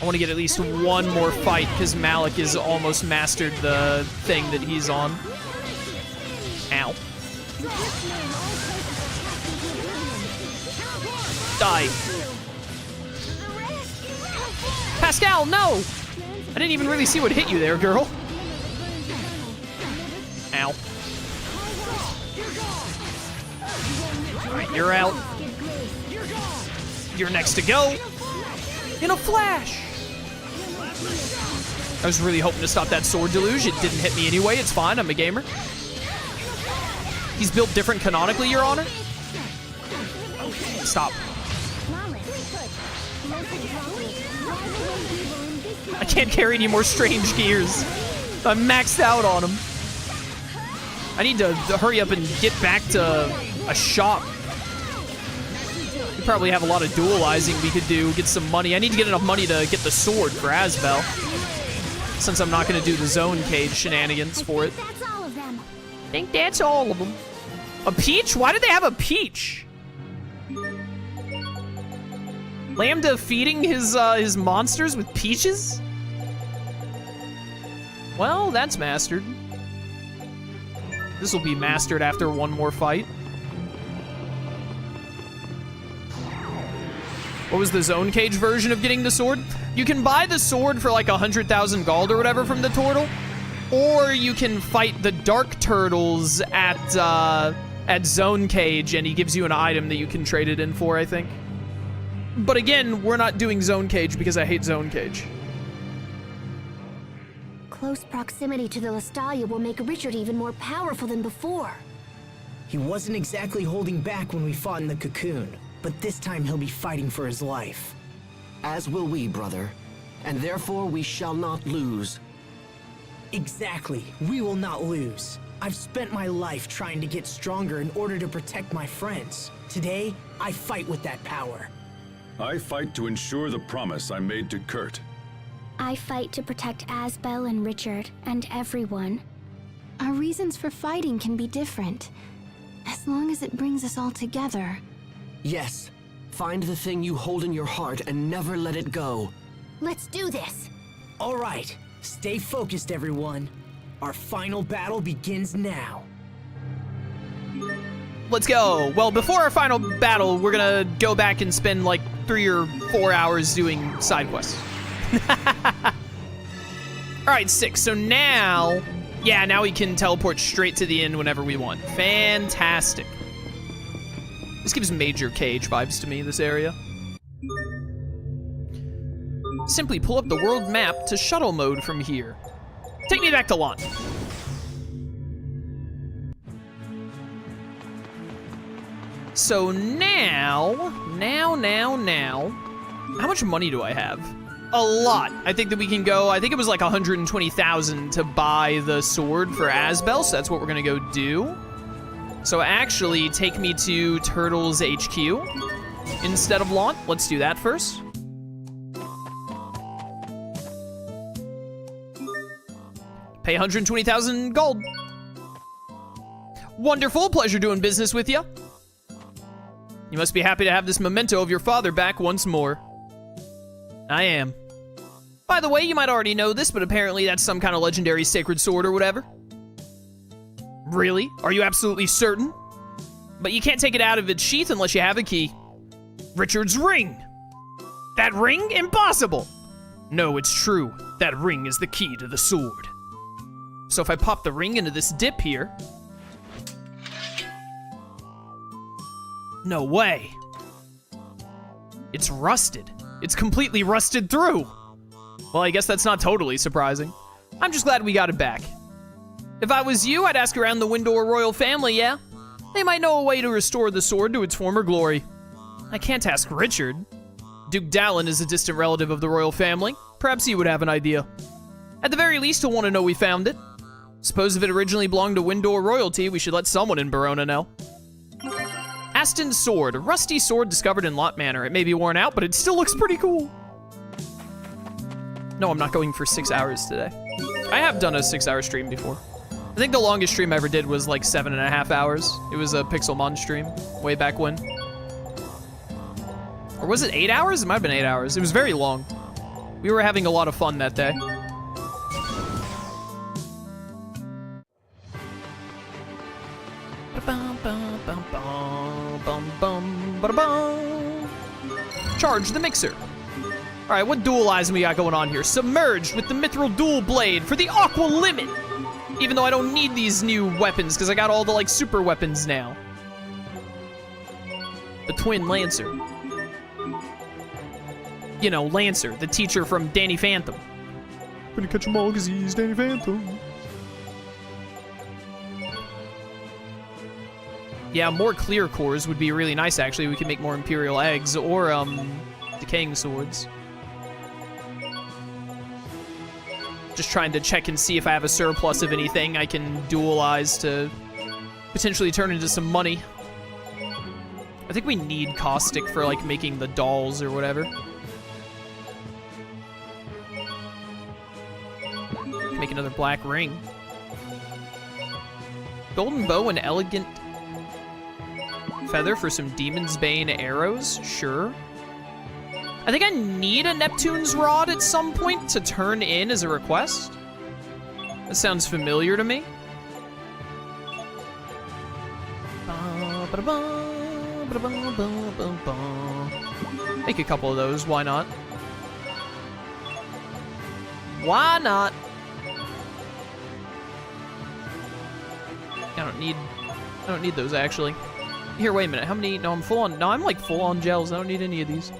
I want to get at least one more fight, because Malik has almost mastered the thing that he's on. Ow. Die. Pascal, no! I didn't even really see what hit you there, girl. Ow. Alright, you're out. You're next to go. In a flash. I was really hoping to stop that sword deluge. It didn't hit me anyway. It's fine. I'm a gamer. He's built different canonically, Your Honor. Stop. I can't carry any more strange gears. I'm maxed out on them. I need to hurry up and get back to a shop. We probably have a lot of dualizing we could do, get some money. I need to get enough money to get the sword for Asbel, since I'm not going to do the zone cage shenanigans for it. I think that's all of them. A peach? Why did they have a peach? Lambda feeding his monsters with peaches? Well, that's mastered. This will be mastered after one more fight. What was the zone cage version of getting the sword? You can buy the sword for like 100,000 gold or whatever from the turtle, or you can fight the dark turtles at zone cage, and he gives you an item that you can trade it in for, I think. But again, we're not doing zone cage because I hate zone cage. Close proximity to the Lestalia will make Richard even more powerful than before. He wasn't exactly holding back when we fought in the cocoon, but this time he'll be fighting for his life. As will we, brother. And therefore we shall not lose. Exactly. We will not lose. I've spent my life trying to get stronger in order to protect my friends. Today, I fight with that power. I fight to ensure the promise I made to Kurt. I fight to protect Asbel and Richard and everyone. Our reasons for fighting can be different, as long as it brings us all together. Yes. Find the thing you hold in your heart and never let it go. Let's do this! All right. Stay focused, everyone. Our final battle begins now. Let's go. Well, before our final battle, we're gonna go back and spend like 3 or 4 hours doing side quests. Alright, 6. So now, yeah, now we can teleport straight to the inn whenever we want. Fantastic. This gives major cage vibes to me, this area. Simply pull up the world map to shuttle mode from here. Take me back to launch. So now, how much money do I have? A lot. I think that we can go, I think it was like 120,000 to buy the sword for Asbel, so that's what we're gonna go do. So actually, take me to Turtles HQ instead of Launt. Let's do that first. Pay 120,000 gold. Wonderful, pleasure doing business with you. You must be happy to have this memento of your father back once more. I am. By the way, you might already know this, but apparently that's some kind of legendary sacred sword or whatever. Really? Are you absolutely certain? But you can't take it out of its sheath unless you have a key. Richard's ring! That ring? Impossible! No, it's true. That ring is the key to the sword. So if I pop the ring into this dip here... No way. It's rusted. It's completely rusted through. Well, I guess that's not totally surprising. I'm just glad we got it back. If I was you, I'd ask around the Windor royal family, yeah? They might know a way to restore the sword to its former glory. I can't ask Richard. Duke Dalen is a distant relative of the royal family. Perhaps he would have an idea. At the very least, he'll want to know we found it. Suppose if it originally belonged to Windor royalty, we should let someone in Barona know. Aston's sword, a rusty sword discovered in Lot Manor. It may be worn out, but it still looks pretty cool. No, I'm not going for 6 hours today. I have done a 6-hour stream before. I think the longest stream I ever did was like 7.5 hours. It was a Pixelmon stream, way back when. Or was it 8 hours? It might have been 8 hours. It was very long. We were having a lot of fun that day. Charge the mixer. All right, what dualizing we got going on here? Submerged with the Mithril Dual Blade for the Aqua Limit. Even though I don't need these new weapons because I got all the like super weapons now. The Twin Lancer. You know, Lancer, the teacher from Danny Phantom. Gonna catch 'em all because he's Danny Phantom. Yeah, more clear cores would be really nice, actually. We can make more Imperial Eggs or, Decaying Swords. Just trying to check and see if I have a surplus of anything I can dualize to potentially turn into some money. I think we need Caustic for, like, making the dolls or whatever. Make another black ring. Golden bow and elegant feather for some Demon's Bane arrows? Sure. I think I need a Neptune's Rod at some point to turn in as a request. That sounds familiar to me. Make a couple of those, why not? Why not? I don't need those actually. Here, wait a minute. How many? No, I'm full on. No, I'm like full on gels. I don't need any of these.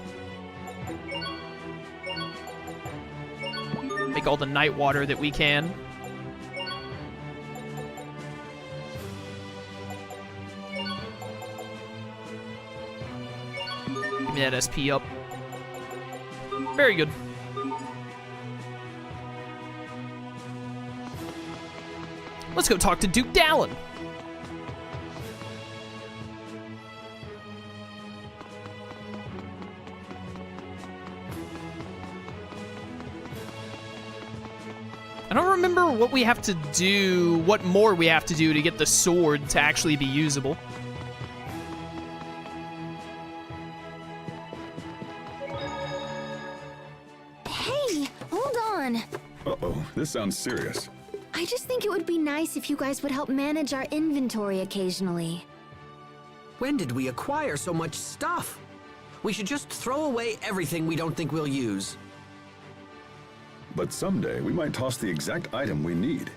Make all the night water that we can. Give me that SP up. Very good. Let's go talk to Duke Dalen. I don't remember what we have to do, what more we have to do to get the sword to actually be usable. Hey, hold on. Uh-oh, this sounds serious. I just think it would be nice if you guys would help manage our inventory occasionally. When did we acquire so much stuff? We should just throw away everything we don't think we'll use. But someday, we might toss the exact item we need.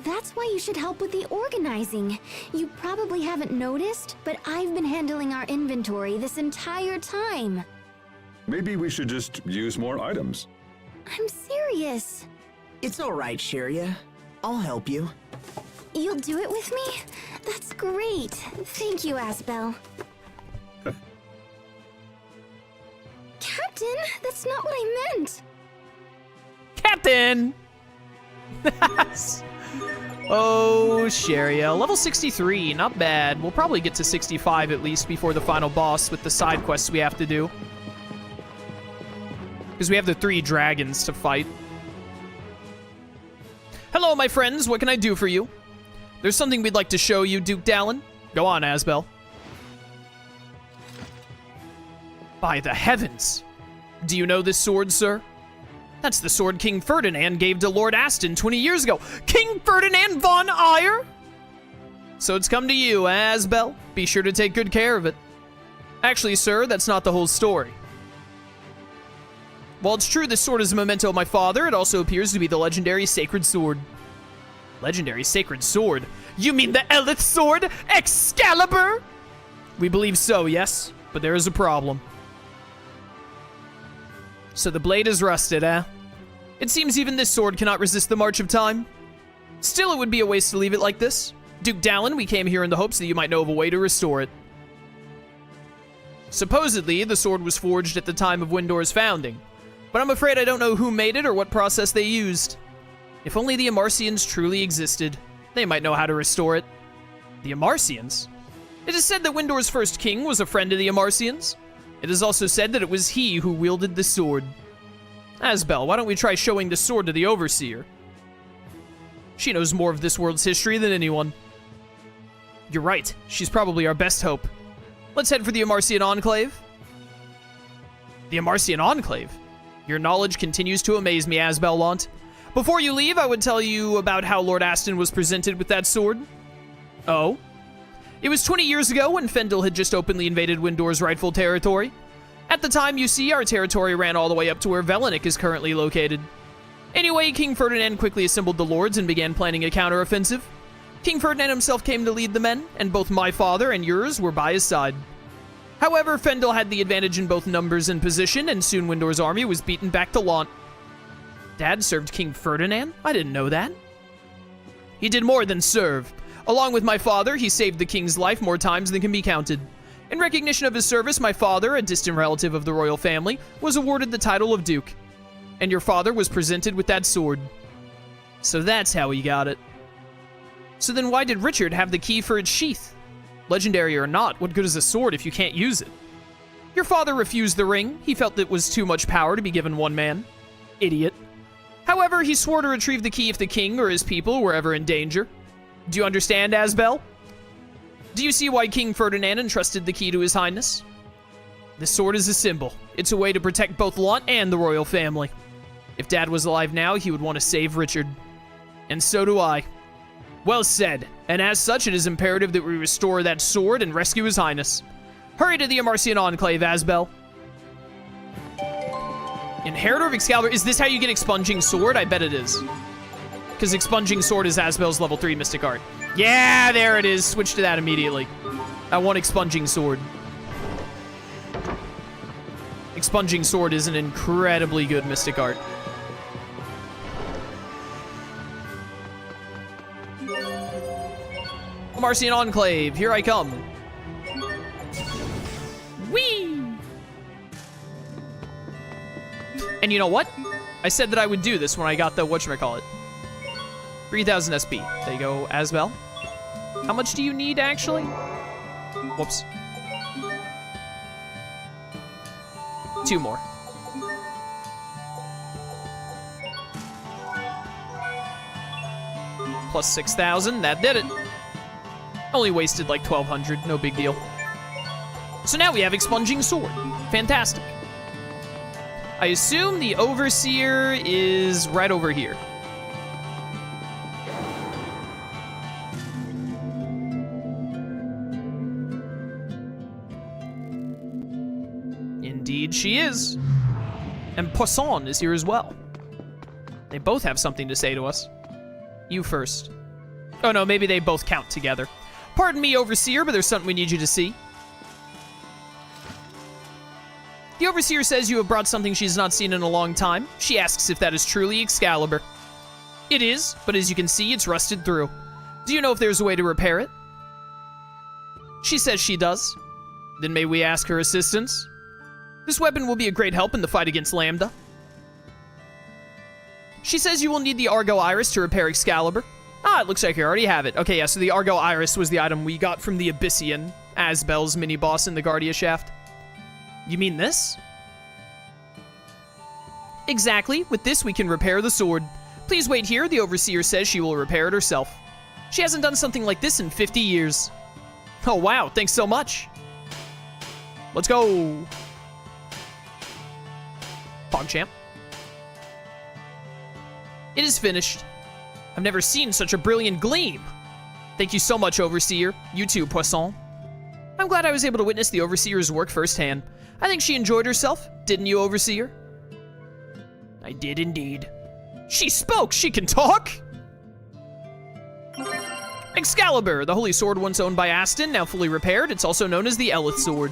That's why you should help with the organizing. You probably haven't noticed, but I've been handling our inventory this entire time. Maybe we should just use more items. I'm serious. It's all right, Sheria. I'll help you. You'll do it with me? That's great. Thank you, Asbel. Captain, that's not what I meant. Captain! Oh, Sheria. Level 63, not bad. We'll probably get to 65 at least before the final boss with the side quests we have to do. Because we have the 3 dragons to fight. Hello, my friends. What can I do for you? There's something we'd like to show you, Duke Dalen. Go on, Asbel. By the heavens. Do you know this sword, sir? That's the sword King Ferdinand gave to Lord Aston 20 years ago. King Ferdinand von Eyre? So it's come to you, Asbel. Be sure to take good care of it. Actually, sir, that's not the whole story. While it's true this sword is a memento of my father, it also appears to be the legendary sacred sword. Legendary sacred sword? You mean the Eleth sword? Excalibur? We believe so, yes, but there is a problem. So the blade is rusted, eh? It seems even this sword cannot resist the march of time. Still, it would be a waste to leave it like this. Duke Dalen, we came here in the hopes that you might know of a way to restore it. Supposedly, the sword was forged at the time of Windor's founding, but I'm afraid I don't know who made it or what process they used. If only the Amarcians truly existed, they might know how to restore it. The Amarcians? It is said that Windor's first king was a friend of the Amarcians. It is also said that it was he who wielded the sword. Asbel, why don't we try showing the sword to the Overseer? She knows more of this world's history than anyone. You're right, she's probably our best hope. Let's head for the Amarcian Enclave. The Amarcian Enclave? Your knowledge continues to amaze me, Asbel. Before you leave, I would tell you about how Lord Aston was presented with that sword. Oh? It was 20 years ago when Fendel had just openly invaded Windor's rightful territory. At the time, you see, our territory ran all the way up to where Velenik is currently located. Anyway, King Ferdinand quickly assembled the lords and began planning a counteroffensive. King Ferdinand himself came to lead the men, and both my father and yours were by his side. However, Fendel had the advantage in both numbers and position, and soon Windor's army was beaten back to Lant. Dad served King Ferdinand? I didn't know that. He did more than serve. Along with my father, he saved the king's life more times than can be counted. In recognition of his service, my father, a distant relative of the royal family, was awarded the title of Duke. And your father was presented with that sword. So that's how he got it. So then why did Richard have the key for its sheath? Legendary or not, what good is a sword if you can't use it? Your father refused the ring. He felt it was too much power to be given one man. Idiot. However, he swore to retrieve the key if the king or his people were ever in danger. Do you understand, Asbel? Do you see why King Ferdinand entrusted the key to his highness? The sword is a symbol. It's a way to protect both Lant and the royal family. If Dad was alive now, he would want to save Richard. And so do I. Well said. And as such, it is imperative that we restore that sword and rescue his highness. Hurry to the Amarcian Enclave, Asbel. Inheritor of Excalibur. Is this how you get Expunging Sword? I bet it is. Because Expunging Sword is Asbel's level 3 Mystic Art. Yeah, there it is. Switch to that immediately. I want Expunging Sword. Expunging Sword is an incredibly good Mystic Art. Amarcian Enclave, here I come. Whee! And you know what? I said that I would do this when I got the whatchamacallit. 3,000 SP. There you go, Asbel. How much do you need, actually? Whoops. 2 more. Plus 6,000, that did it. Only wasted like 1,200, no big deal. So now we have Expunging Sword. Fantastic. I assume the Overseer is right over here. Indeed she is. And Poisson is here as well. They both have something to say to us. You first. Oh no, maybe they both count together. Pardon me, Overseer, but there's something we need you to see. The Overseer says you have brought something she's not seen in a long time. She asks if that is truly Excalibur. It is, but as you can see, it's rusted through. Do you know if there's a way to repair it? She says she does. Then may we ask her assistance? This weapon will be a great help in the fight against Lambda. She says you will need the Argo Iris to repair Excalibur. Ah, it looks like you already have it. Okay, yeah, so the Argo Iris was the item we got from the Abyssian, Asbel's mini-boss in the Guardia Shaft. You mean this? Exactly. With this, we can repair the sword. Please wait here. The Overseer says she will repair it herself. She hasn't done something like this in 50 years. Oh, wow. Thanks so much. Let's go. PogChamp. It is finished. I've never seen such a brilliant gleam. Thank you so much, Overseer. You too, Poisson. I'm glad I was able to witness the Overseer's work firsthand. I think she enjoyed herself. Didn't you, Overseer? I did indeed. She spoke! She can talk! Excalibur, the holy sword once owned by Aston, now fully repaired. It's also known as the Eleth sword.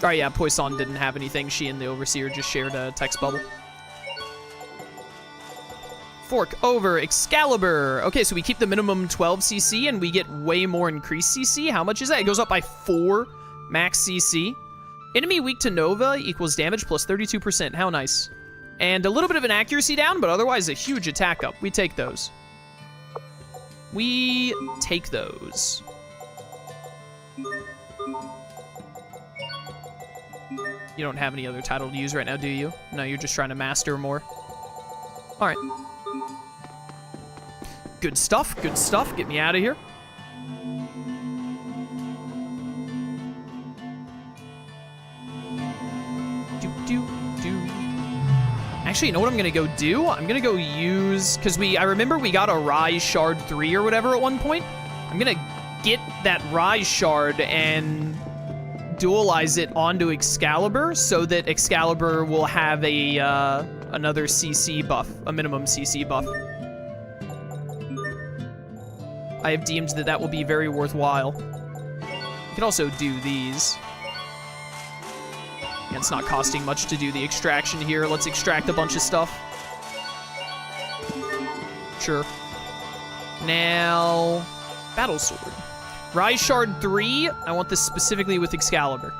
Oh yeah, Poisson didn't have anything. She and the Overseer just shared a text bubble. Fork over Excalibur. Okay, so we keep the minimum 12 CC and we get way more increased CC. How much is that? It goes up by 4 max CC. Enemy weak to Nova equals damage plus 32%. How nice. And a little bit of an accuracy down, but otherwise a huge attack up. We take those. We take those. You don't have any other title to use right now, do you? No, you're just trying to master more. All right. Good stuff, good stuff. Get me out of here. Do, do, do. Actually, you know what I'm gonna go do? I'm gonna go use, because I remember we got a Rise Shard 3 or whatever at one point. I'm gonna get that Rise Shard and dualize it onto Excalibur so that Excalibur will have a another CC buff, a minimum CC buff. I have deemed that that will be very worthwhile. You can also do these. And it's not costing much to do the extraction here. Let's extract a bunch of stuff. Sure. Now, Battle Sword. Rise Shard 3, I want this specifically with Excalibur.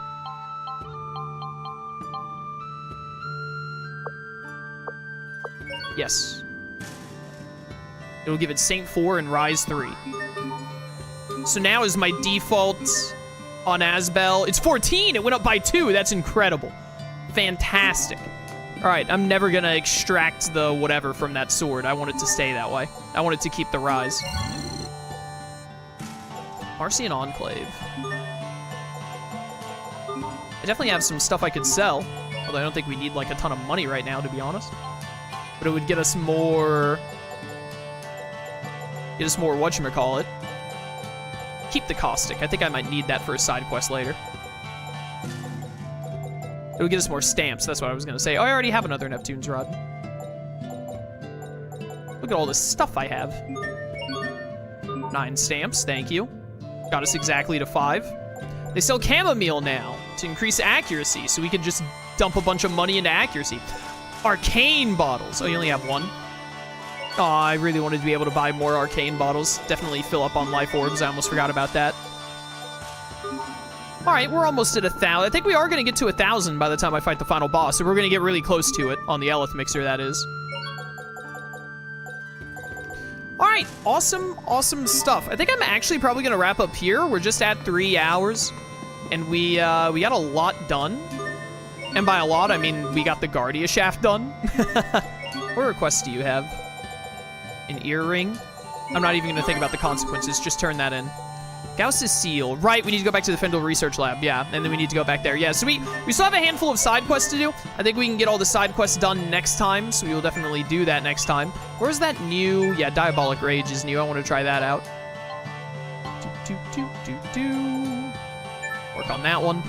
Yes. It'll give it Saint 4 and Rise 3. So now is my default on Asbel. It's 14, it went up by 2, that's incredible. Fantastic. All right, I'm never gonna extract the whatever from that sword. I want it to stay that way. I want it to keep the Rise. Amarcian Enclave. I definitely have some stuff I could sell, although I don't think we need like a ton of money right now, to be honest. But it would get us more... whatchamacallit. Keep the caustic. I think I might need that for a side quest later. It would get us more stamps, that's what I was gonna say. Oh, I already have another Neptune's Rod. Look at all this stuff I have. 9 stamps, thank you. Got us exactly to 5. They sell chamomile now to increase accuracy, so we can just dump a bunch of money into accuracy. Arcane bottles. Oh, you only have 1? Oh, I really wanted to be able to buy more arcane bottles. Definitely fill up on life orbs. I almost forgot about that. All right, we're almost at 1,000. I think we are going to get to 1,000 by the time I fight the final boss, so we're going to get really close to it on the Eleth mixer, that is. All right, awesome, awesome stuff. I think I'm actually probably going to wrap up here. We're just at 3 hours, and we got a lot done. And by a lot, I mean we got the Guardia Shaft done. What requests do you have? An earring? I'm not even going to think about the consequences. Just turn that in. Gauss's seal. Right, we need to go back to the Fendel Research Lab. Yeah, and then we need to go back there. Yeah, so we still have a handful of side quests to do. I think we can get all the side quests done next time, so we will definitely do that next time. Where's that new... Yeah, Diabolic Rage is new. I want to try that out. Work on that one.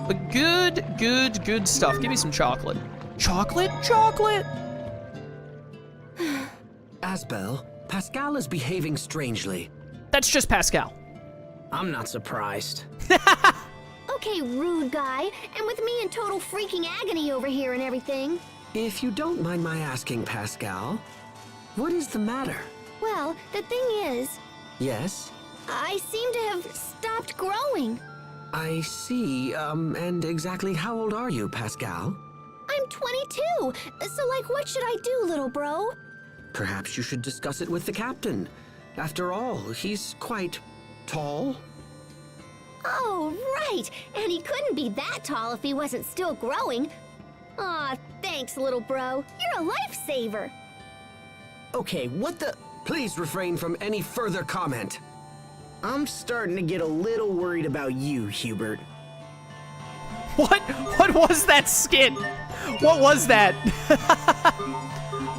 But good stuff. Give me some chocolate. Chocolate? Chocolate! Asbel, Pascal is behaving strangely. That's just Pascal. I'm not surprised. Okay, rude guy. And with me in total freaking agony over here and everything. If you don't mind my asking, Pascal, what is the matter? Well, the thing is, Yes? I seem to have stopped growing. I see, and exactly how old are you, Pascal? I'm 22, so like what should I do, little bro? Perhaps you should discuss it with the captain. After all, he's quite tall. Oh, right, and he couldn't be that tall if he wasn't still growing. Aw, thanks, little bro. You're a lifesaver. Okay, what the... Please refrain from any further comment. I'm starting to get a little worried about you, Hubert. What was that skit? What was that?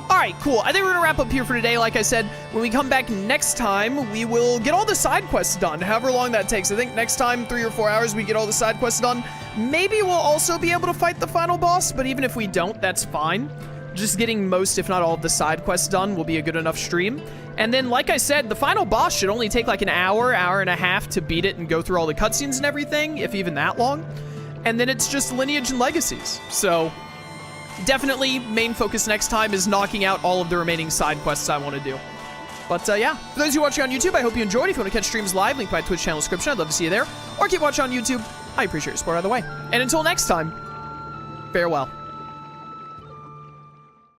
All right, cool. I think we're gonna wrap up here for today. Like I said, when we come back next time, we will get all the side quests done, however long that takes. I think next time, 3 or 4 hours, we get all the side quests done. Maybe we'll also be able to fight the final boss, but even if we don't, that's fine. Just getting most, if not all, of the side quests done will be a good enough stream. And then, like I said, the final boss should only take like an hour, hour and a half to beat it and go through all the cutscenes and everything, if even that long. And then it's just Lineage and Legacies. So, definitely, main focus next time is knocking out all of the remaining side quests I want to do. But, yeah, for those of you watching on YouTube, I hope you enjoyed. If you want to catch streams live, link my Twitch channel description. I'd love to see you there. Or keep watching on YouTube. I appreciate your support either way. And until next time, farewell.